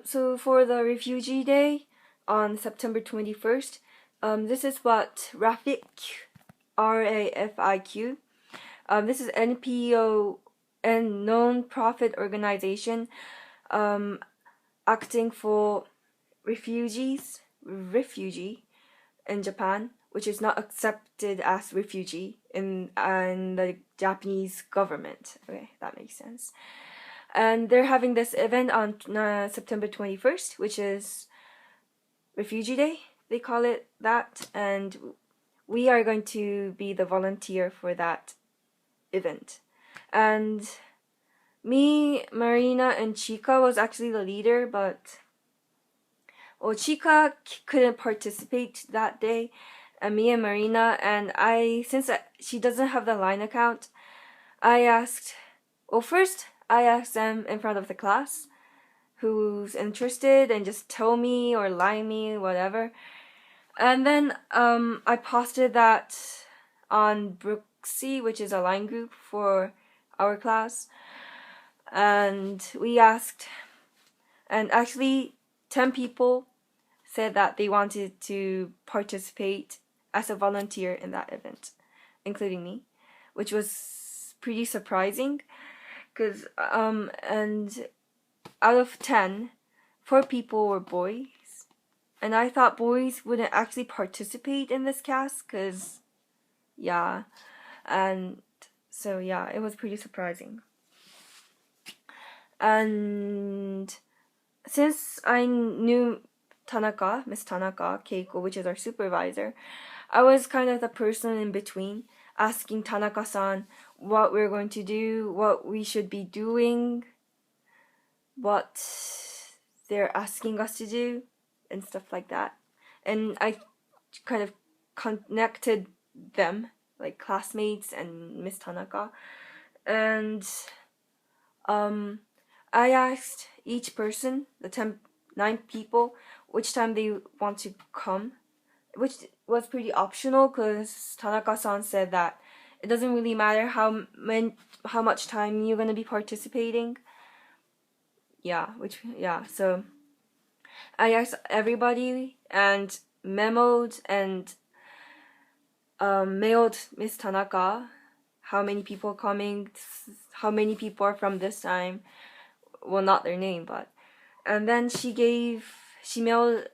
So for the Refugee Day on September 21st, this is what RAFIQ, RAFIQ, this is NPO and non-profit organization acting for refugee in Japan, which is not accepted as refugee in the Japanese government. Okay, that makes sense. And they're having this event on September 21st, which is Refugee Day, they call it that, and we are going to be the volunteer for that event. And me, Marina, and Chika was actually the leader, but Chika couldn't participate that day, and me and Marina, and since she doesn't have the line account, first I asked them in front of the class who's interested and just tell me or lie me, whatever. And then I posted that on Brooksy, which is a line group for our class. And we asked, and actually 10 people said that they wanted to participate as a volunteer in that event, including me, which was pretty surprising. Because, and out of 10, 4 people were boys. And I thought boys wouldn't actually participate in this cast, because, yeah. And so, yeah, it was pretty surprising. And since I knew Miss Tanaka, Keiko, which is our supervisor, I was kind of the person in between, asking Tanaka-san what we're going to do, what we should be doing, what they're asking us to do, and stuff like that. And I kind of connected them, like classmates and Miss Tanaka. And I asked each person, the 9 people, which time they want to come, which was pretty optional because Tanaka-san said that it doesn't really matter how much time you're gonna be participating. So I asked everybody and memoed and mailed Miss Tanaka how many people are coming, how many people are from this time. Well, not their name, but. And then she mailed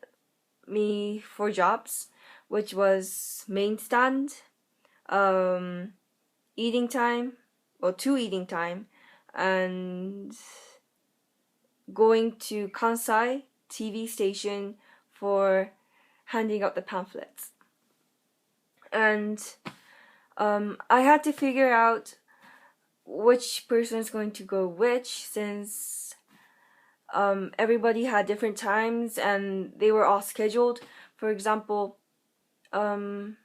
me 4 jobs, which was main stand, eating time, 2 eating time, and going to Kansai TV station for handing out the pamphlets. And I had to figure out which person is going to go which, since everybody had different times and they were all scheduled. For example, the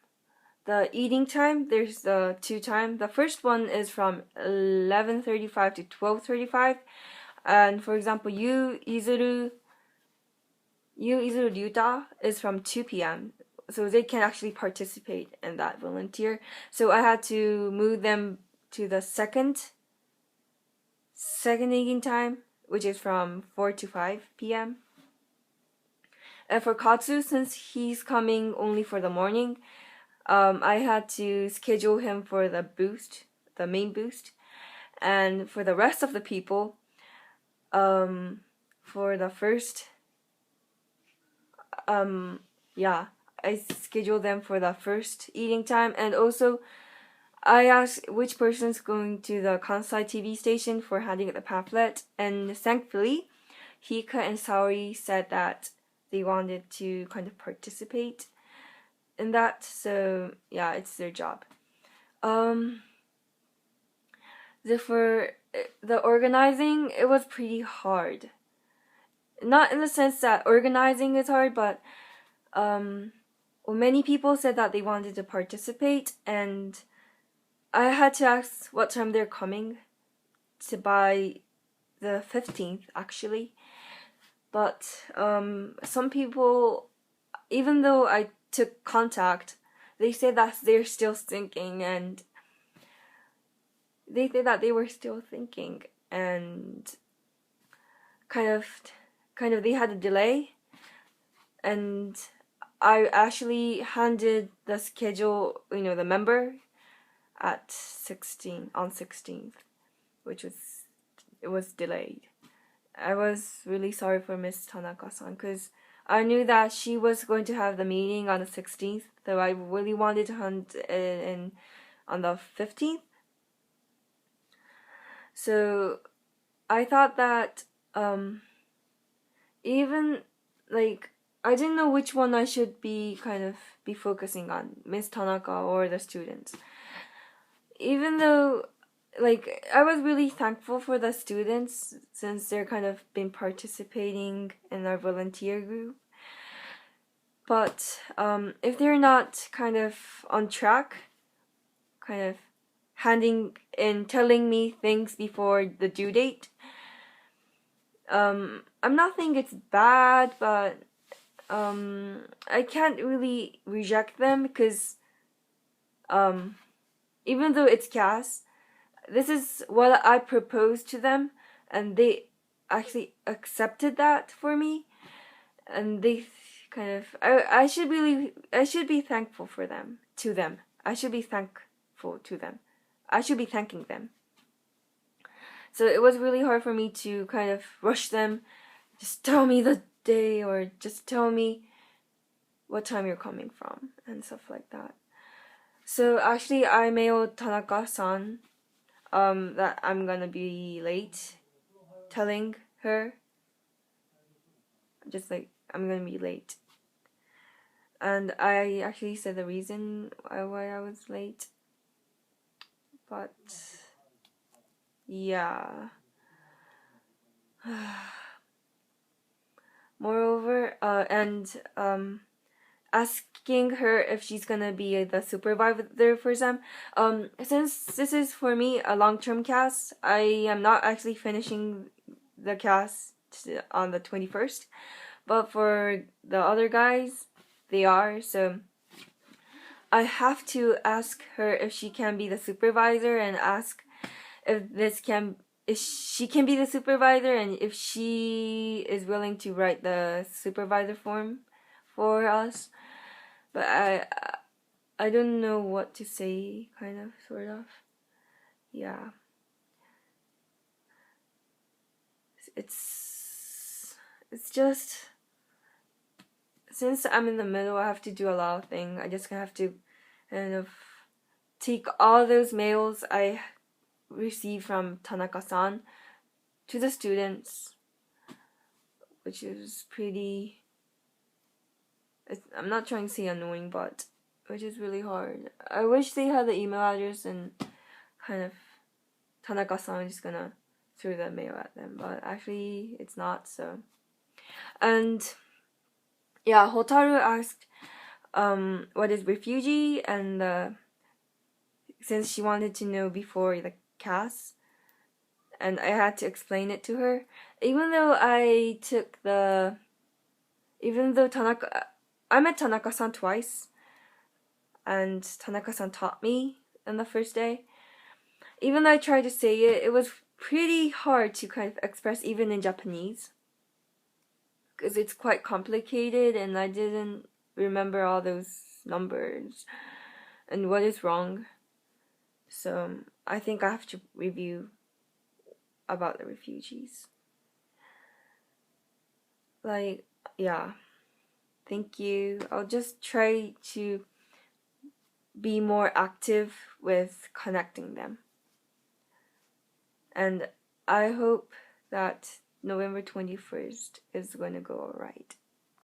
eating time, there's the 2 time. The first one is from 11:35 to 12:35. And for example, Izuru Ryuta is from 2 p.m. So they can actually participate in that volunteer. So I had to move them to the second eating time, which is from 4 to 5 p.m. And for Katsu, since he's coming only for the morning, I had to schedule him for the main boost. And for the rest of the people, for the first, I scheduled them for the first eating time. And also, I asked which person's going to the Kansai TV station for handing out the pamphlet. And thankfully, Hika and Saori said that they wanted to kind of participate in that. So, yeah, it's their job. For the organizing, it was pretty hard. Not in the sense that organizing is hard, but many people said that they wanted to participate, and I had to ask what time they're coming by the 15th, actually. But some people, even though I took contact, they said that they're still thinking, and they said that they were still thinking, and kind of kind of they had a delay, and I actually handed the schedule, the member at 16th, which it was delayed. I was really sorry for Miss Tanaka-san because I knew that she was going to have the meeting on the 16th, so I really wanted to hand it in on the 15th. So I thought that even like I didn't know which one I should be focusing on, Miss Tanaka or the students. Even though I was really thankful for the students since they're kind of been participating in our volunteer group. But if they're not kind of on track, kind of telling me things before the due date, I'm not thinking it's bad, but I can't really reject them because even though it's CAS, this is what I proposed to them, and they actually accepted that for me, and they I should be thankful to them. I should be thankful to them. I should be thanking them. So it was really hard for me to kind of rush them. Just tell me the day, or just tell me what time you're coming from, and stuff like that. So actually, I mailed Tanaka-san that I'm gonna be late, telling her just I'm gonna be late. And I actually said the reason why I was late. But yeah. Moreover, asking her if she's gonna be the supervisor for them. Since this is for me a long-term cast, I am not actually finishing the cast on the 21st, but for the other guys, they are. So I have to ask her if she can be the supervisor, and ask if she can be the supervisor, and if she is willing to write the supervisor form for us. But I don't know what to say, sort of. Yeah. It's just, since I'm in the middle, I have to do a lot of things. I just have to kind of take all those mails I received from Tanaka-san to the students, which is pretty, I'm not trying to say annoying, but which is really hard. I wish they had the email address and kind of Tanaka-san is just gonna throw the mail at them, but actually it's not. So, and yeah, Hotaru asked what is refugee, and since she wanted to know before the cast, and I had to explain it to her, even though I met Tanaka-san twice, and Tanaka-san taught me on the first day. Even though I tried to say it, it was pretty hard to kind of express even in Japanese, because it's quite complicated and I didn't remember all those numbers and what is wrong. So I think I have to review about the refugees. Yeah. Thank you. I'll just try to be more active with connecting them. And I hope that November 21st is going to go alright.